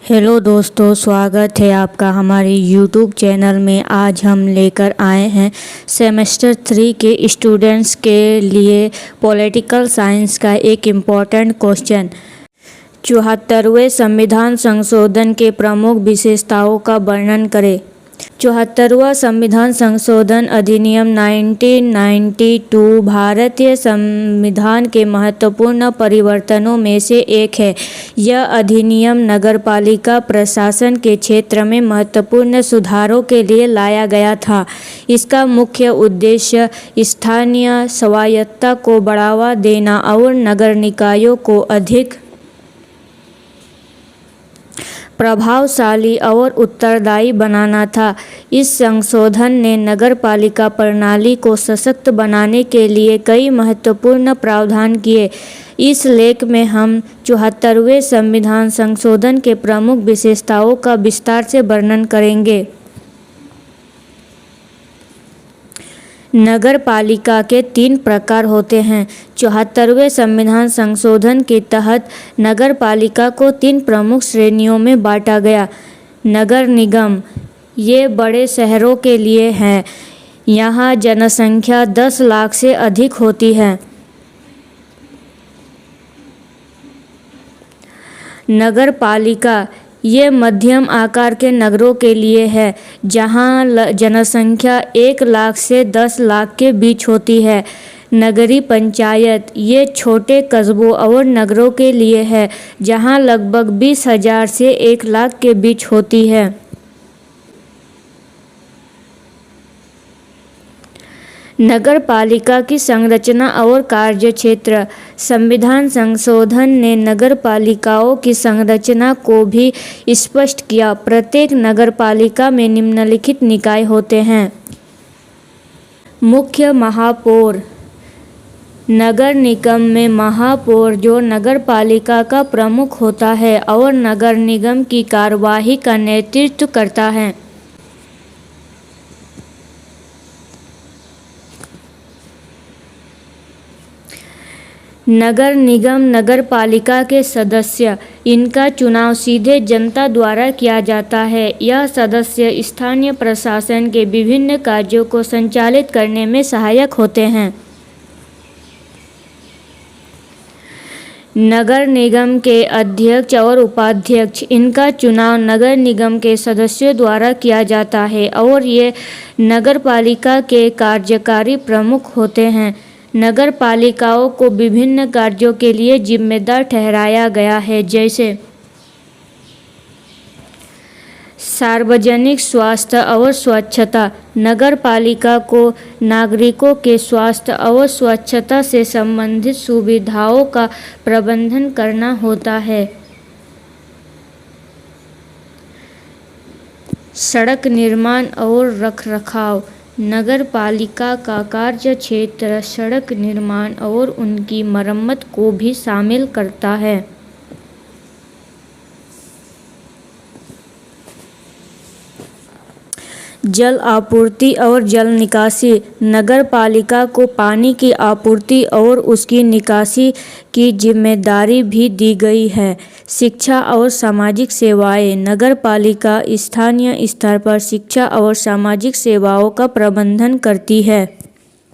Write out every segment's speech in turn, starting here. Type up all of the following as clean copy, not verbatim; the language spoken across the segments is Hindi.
हेलो दोस्तों, स्वागत है आपका हमारे यूट्यूब चैनल में। आज हम लेकर आए हैं सेमेस्टर 3 के स्टूडेंट्स के लिए पॉलिटिकल साइंस का एक इम्पॉर्टेंट क्वेश्चन। 74वें संविधान संशोधन के प्रमुख विशेषताओं का वर्णन करें। 74वां संविधान संशोधन अधिनियम 1992 भारतीय संविधान के महत्वपूर्ण परिवर्तनों में से एक है। यह अधिनियम नगरपालिका प्रशासन के क्षेत्र में महत्वपूर्ण सुधारों के लिए लाया गया था। इसका मुख्य उद्देश्य स्थानीय स्वायत्तता को बढ़ावा देना और नगर निकायों को अधिक प्रभावशाली और उत्तरदायी बनाना था। इस संशोधन ने नगरपालिका प्रणाली को सशक्त बनाने के लिए कई महत्वपूर्ण प्रावधान किए। इस लेख में हम 74वें संविधान संशोधन के प्रमुख विशेषताओं का विस्तार से वर्णन करेंगे। नगरपालिका के 3 प्रकार होते हैं। 74वें संविधान संशोधन के तहत नगरपालिका को 3 प्रमुख श्रेणियों में बांटा गया। नगर निगम, ये बड़े शहरों के लिए हैं। यहाँ जनसंख्या 10 लाख से अधिक होती है। नगरपालिका, ये मध्यम आकार के नगरों के लिए है, जहां जनसंख्या 1 लाख से 10 लाख के बीच होती है। नगरीय पंचायत, ये छोटे कस्बों और नगरों के लिए है, जहां लगभग 20,000 से 1 लाख के बीच होती है। नगरपालिका की संरचना और कार्यक्षेत्र। संविधान संशोधन ने नगरपालिकाओं की संरचना को भी स्पष्ट किया। प्रत्येक नगरपालिका में निम्नलिखित निकाय होते हैं। मुख्य महापौर। नगर निगम में महापौर, जो नगरपालिका का प्रमुख होता है और नगर निगम की कार्यवाही का नेतृत्व करता है। नगर निगम नगरपालिका के सदस्य, इनका चुनाव सीधे जनता द्वारा किया जाता है। यह सदस्य स्थानीय प्रशासन के विभिन्न कार्यों को संचालित करने में सहायक होते हैं। नगर निगम के अध्यक्ष और उपाध्यक्ष, इनका चुनाव नगर निगम के सदस्यों द्वारा किया जाता है और ये नगरपालिका के कार्यकारी प्रमुख होते हैं। नगर पालिकाओं को विभिन्न कार्यों के लिए जिम्मेदार ठहराया गया है, जैसे सार्वजनिक स्वास्थ्य और स्वच्छता। नगर पालिका को नागरिकों के स्वास्थ्य और स्वच्छता से संबंधित सुविधाओं का प्रबंधन करना होता है। सड़क निर्माण और रखरखाव। नगर पालिका का कार्य क्षेत्र सड़क निर्माण और उनकी मरम्मत को भी शामिल करता है। जल आपूर्ति और जल निकासी। नगर पालिका को पानी की आपूर्ति और उसकी निकासी की जिम्मेदारी भी दी गई है। शिक्षा और सामाजिक सेवाएं। नगर पालिका स्थानीय स्तर पर शिक्षा और सामाजिक सेवाओं का प्रबंधन करती है।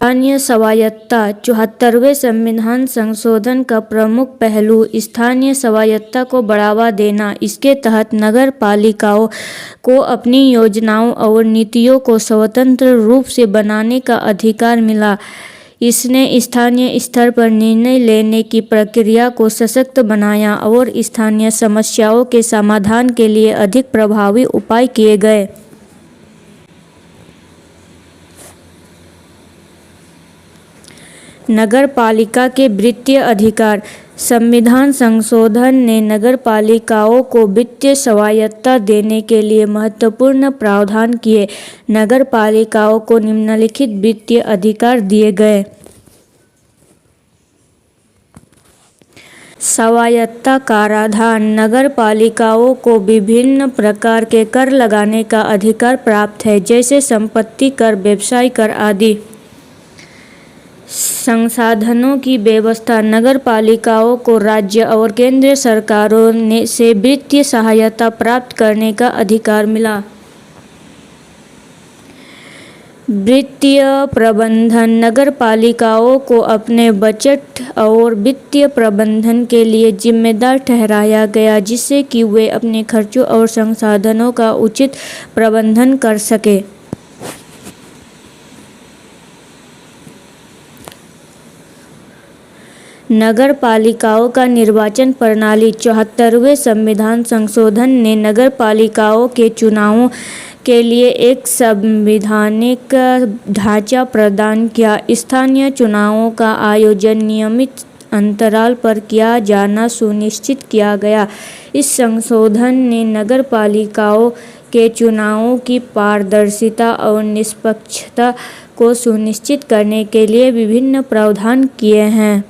स्थानीय स्वायत्तता। 74वें संविधान संशोधन का प्रमुख पहलू स्थानीय स्वायत्तता को बढ़ावा देना। इसके तहत नगर पालिकाओं को अपनी योजनाओं और नीतियों को स्वतंत्र रूप से बनाने का अधिकार मिला। इसने स्थानीय स्तर पर निर्णय लेने की प्रक्रिया को सशक्त बनाया और स्थानीय समस्याओं के समाधान के लिए अधिक प्रभावी उपाय किए गए। नगर पालिका के वित्तीय अधिकार। संविधान संशोधन ने नगर पालिकाओं को वित्तीय स्वायत्तता देने के लिए महत्वपूर्ण प्रावधान किए। नगर पालिकाओं को निम्नलिखित वित्तीय अधिकार दिए गए। स्वायत्तता कराधान। नगर पालिकाओं को विभिन्न प्रकार के कर लगाने का अधिकार प्राप्त है, जैसे संपत्ति कर, व्यवसाय कर आदि। संसाधनों की व्यवस्था। नगर पालिकाओं को राज्य और केंद्र सरकारों से वित्तीय सहायता प्राप्त करने का अधिकार मिला। वित्तीय प्रबंधन। नगर पालिकाओं को अपने बजट और वित्तीय प्रबंधन के लिए जिम्मेदार ठहराया गया, जिससे कि वे अपने खर्चों और संसाधनों का उचित प्रबंधन कर सके। नगर पालिकाओं का निर्वाचन प्रणाली। 74वें संविधान संशोधन ने नगर पालिकाओं के चुनावों के लिए एक संवैधानिक ढांचा प्रदान किया। स्थानीय चुनावों का आयोजन नियमित अंतराल पर किया जाना सुनिश्चित किया गया। इस संशोधन ने नगर पालिकाओं के चुनावों की पारदर्शिता और निष्पक्षता को सुनिश्चित करने के लिए विभिन्न प्रावधान किए हैं।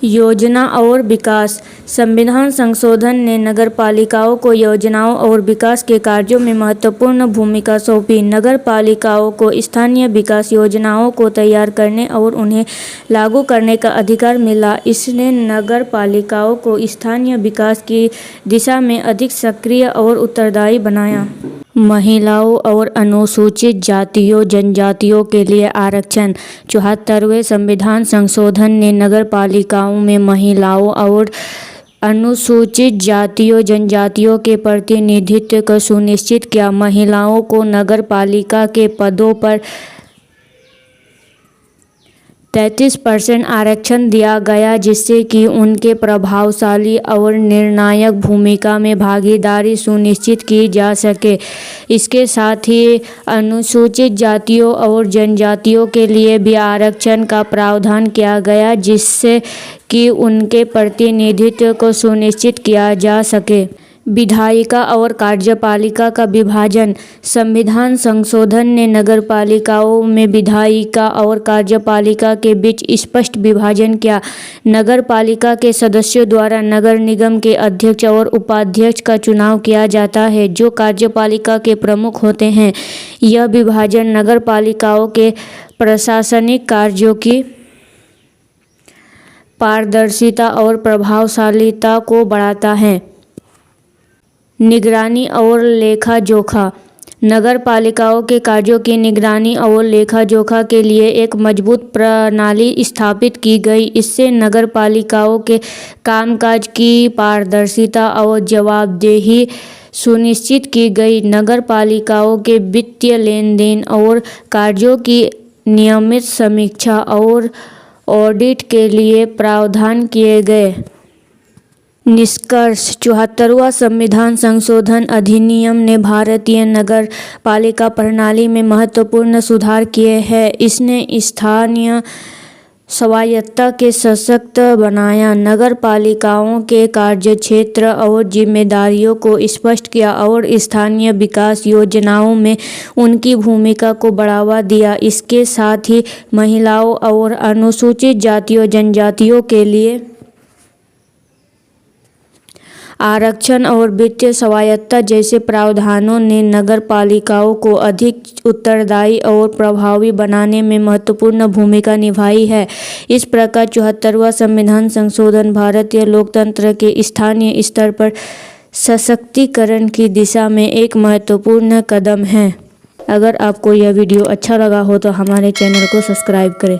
योजना और विकास। संविधान संशोधन ने नगर पालिकाओं को योजनाओं और विकास के कार्यों में महत्वपूर्ण भूमिका सौंपी। नगर पालिकाओं को स्थानीय विकास योजनाओं को तैयार करने और उन्हें लागू करने का अधिकार मिला। इसने नगर पालिकाओं को स्थानीय विकास की दिशा में अधिक सक्रिय और उत्तरदायी बनाया। महिलाओं और अनुसूचित जातियों जनजातियों के लिए आरक्षण। 74वें संविधान संशोधन ने नगर पालिकाओं में महिलाओं और अनुसूचित जातियों जनजातियों के प्रतिनिधित्व को सुनिश्चित किया। महिलाओं को नगर पालिका के पदों पर 33% आरक्षण दिया गया, जिससे कि उनके प्रभावशाली और निर्णायक भूमिका में भागीदारी सुनिश्चित की जा सके। इसके साथ ही अनुसूचित जातियों और जनजातियों के लिए भी आरक्षण का प्रावधान किया गया, जिससे कि उनके प्रतिनिधित्व को सुनिश्चित किया जा सके। विधायिका और कार्यपालिका का विभाजन। संविधान संशोधन ने नगर पालिकाओं में विधायिका और कार्यपालिका के बीच स्पष्ट विभाजन किया। नगर पालिका के सदस्यों द्वारा नगर निगम के अध्यक्ष और उपाध्यक्ष का चुनाव किया जाता है, जो कार्यपालिका के प्रमुख होते हैं। यह विभाजन नगर पालिकाओं के प्रशासनिक कार्यों की पारदर्शिता और प्रभावशीलता को बढ़ाता है। निगरानी और लेखा जोखा। नगर पालिकाओं के कार्यों की निगरानी और लेखा जोखा के लिए एक मजबूत प्रणाली स्थापित की गई। इससे नगर पालिकाओं के कामकाज की पारदर्शिता और जवाबदेही सुनिश्चित की गई। नगर पालिकाओं के वित्तीय लेन देन और कार्यों की नियमित समीक्षा और ऑडिट के लिए प्रावधान किए गए। निष्कर्ष। 74वां संविधान संशोधन अधिनियम ने भारतीय नगर पालिका प्रणाली में महत्वपूर्ण सुधार किए हैं। इसने स्थानीय स्वायत्तता के सशक्त बनाया, नगर पालिकाओं के कार्यक्षेत्र और जिम्मेदारियों को स्पष्ट किया और स्थानीय विकास योजनाओं में उनकी भूमिका को बढ़ावा दिया। इसके साथ ही महिलाओं और अनुसूचित जातियों जनजातियों के लिए आरक्षण और वित्तीय स्वायत्तता जैसे प्रावधानों ने नगर पालिकाओं को अधिक उत्तरदायी और प्रभावी बनाने में महत्वपूर्ण भूमिका निभाई है। इस प्रकार 74वां संविधान संशोधन भारतीय लोकतंत्र के स्थानीय स्तर पर सशक्तिकरण की दिशा में एक महत्वपूर्ण कदम है। अगर आपको यह वीडियो अच्छा लगा हो तो हमारे चैनल को सब्सक्राइब करें।